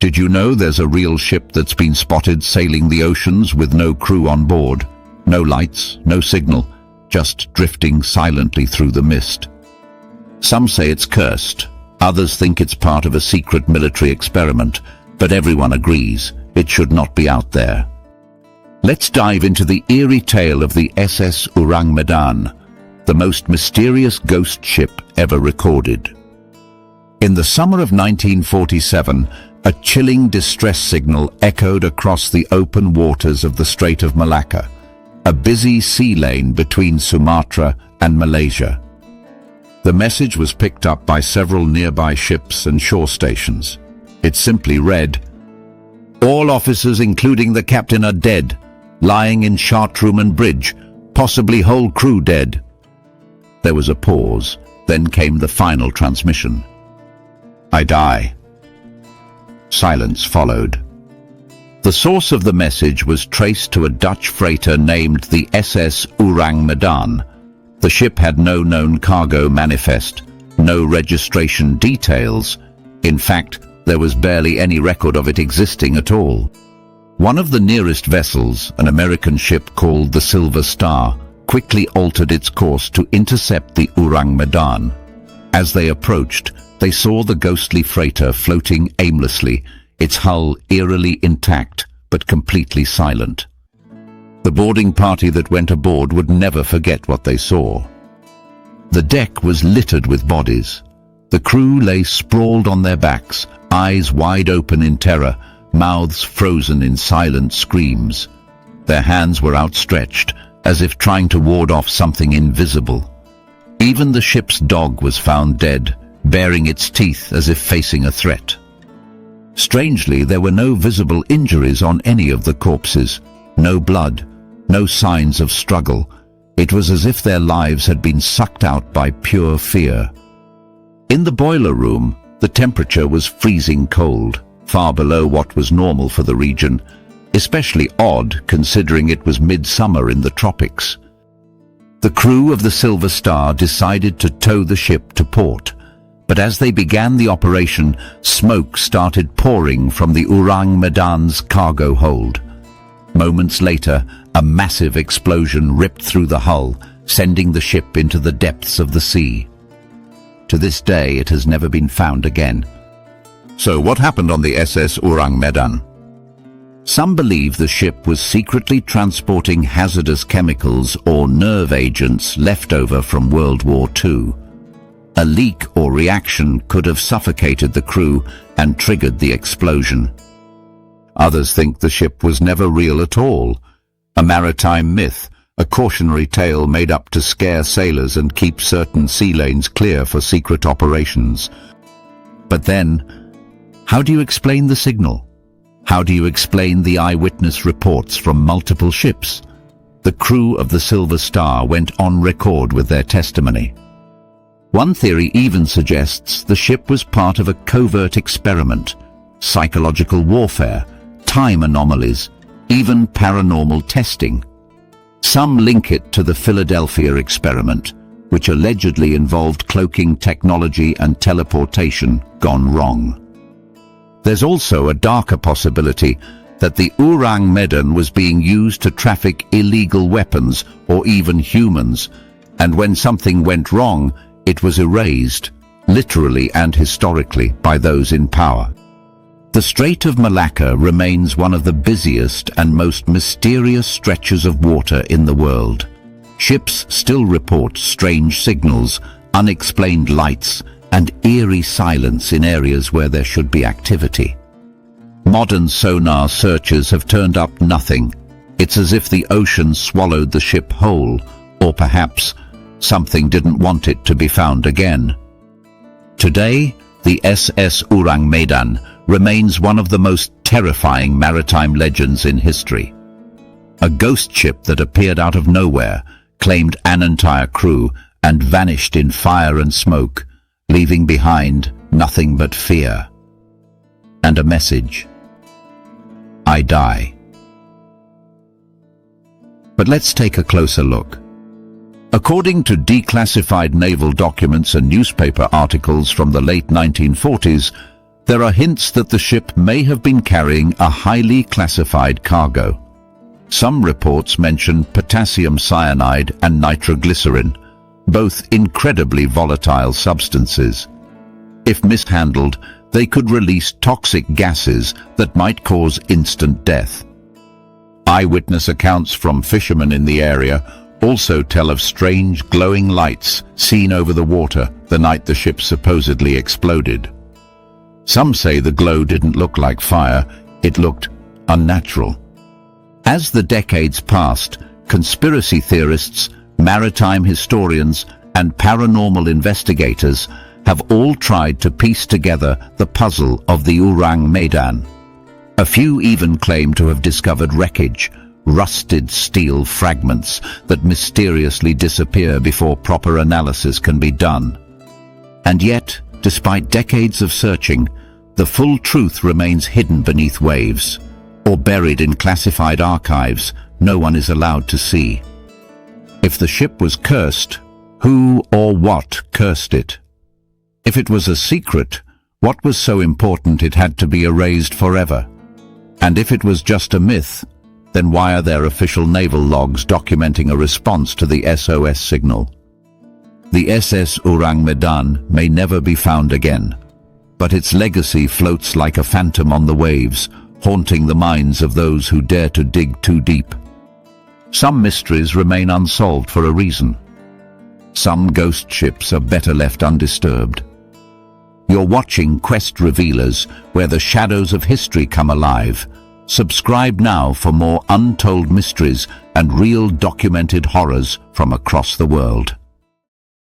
Did you know there's a real ship that's been spotted sailing the oceans with no crew on board? No lights, no signal, just drifting silently through the mist. Some say it's cursed, others think it's part of a secret military experiment, but everyone agrees it should not be out there. Let's dive into the eerie tale of the SS Ourang Medan, the most mysterious ghost ship ever recorded. In the summer of 1947, a chilling distress signal echoed across the open waters of the Strait of Malacca, a busy sea lane between Sumatra and Malaysia. The message was picked up by several nearby ships and shore stations. It simply read, "All officers including the captain are dead, lying in chartroom and bridge, possibly whole crew dead." There was a pause, then came the final transmission. "I die." Silence followed. The source of the message was traced to a Dutch freighter named the SS Ourang Medan. The ship had no known cargo manifest, no registration details. In fact, there was barely any record of it existing at all. One of the nearest vessels, an American ship called the Silver Star, quickly altered its course to intercept the Ourang Medan. As they approached, they saw the ghostly freighter floating aimlessly, its hull eerily intact but completely silent. The boarding party that went aboard would never forget what they saw. The deck was littered with bodies. The crew lay sprawled on their backs, eyes wide open in terror, mouths frozen in silent screams. Their hands were outstretched, as if trying to ward off something invisible. Even the ship's dog was found dead, baring its teeth as if facing a threat. Strangely, there were no visible injuries on any of the corpses, no blood, no signs of struggle. It was as if their lives had been sucked out by pure fear. In the boiler room, the temperature was freezing cold, far below what was normal for the region, especially odd considering it was midsummer in the tropics. The crew of the Silver Star decided to tow the ship to port. But as they began the operation, smoke started pouring from the Ourang Medan's cargo hold. Moments later, a massive explosion ripped through the hull, sending the ship into the depths of the sea. To this day, it has never been found again. So what happened on the SS Ourang Medan? Some believe the ship was secretly transporting hazardous chemicals or nerve agents left over from World War II. A leak or reaction could have suffocated the crew and triggered the explosion. Others think the ship was never real at all, a maritime myth, a cautionary tale made up to scare sailors and keep certain sea lanes clear for secret operations. But then, how do you explain the signal? How do you explain the eyewitness reports from multiple ships? The crew of the Silver Star went on record with their testimony. One theory even suggests the ship was part of a covert experiment, psychological warfare, time anomalies, even paranormal testing. Some link it to the Philadelphia experiment, which allegedly involved cloaking technology and teleportation gone wrong. There's also a darker possibility that the Ourang Medan was being used to traffic illegal weapons or even humans, and when something went wrong, it was erased, literally and historically, by those in power. The Strait of Malacca remains one of the busiest and most mysterious stretches of water in the world. Ships still report strange signals, unexplained lights, and eerie silence in areas where there should be activity. Modern sonar searches have turned up nothing. It's as if the ocean swallowed the ship whole, or perhaps something didn't want it to be found again. Today, the SS Ourang Medan remains one of the most terrifying maritime legends in history. A ghost ship that appeared out of nowhere, claimed an entire crew, and vanished in fire and smoke, leaving behind nothing but fear. And a message: I die. But let's take a closer look. According to declassified naval documents and newspaper articles from the late 1940s, There are hints that the ship may have been carrying a highly classified cargo. Some reports mention potassium cyanide and nitroglycerin, both incredibly volatile substances. If mishandled, they could release toxic gases that might cause instant death. Eyewitness accounts from fishermen in the area also tell of strange glowing lights seen over the water the night the ship supposedly exploded. Some say the glow didn't look like fire, it looked unnatural. As the decades passed, conspiracy theorists, maritime historians, and paranormal investigators have all tried to piece together the puzzle of the Ourang Medan. A few even claim to have discovered wreckage, rusted steel fragments that mysteriously disappear before proper analysis can be done. And yet, despite decades of searching, the full truth remains hidden beneath waves, or buried in classified archives no one is allowed to see. If the ship was cursed, who or what cursed it? If it was a secret, what was so important it had to be erased forever? And if it was just a myth, then why are there official naval logs documenting a response to the SOS signal? The SS Ourang Medan may never be found again, but its legacy floats like a phantom on the waves, haunting the minds of those who dare to dig too deep. Some mysteries remain unsolved for a reason. Some ghost ships are better left undisturbed. You're watching Quest Revealers, where the shadows of history come alive. Subscribe now for more untold mysteries and real documented horrors from across the world.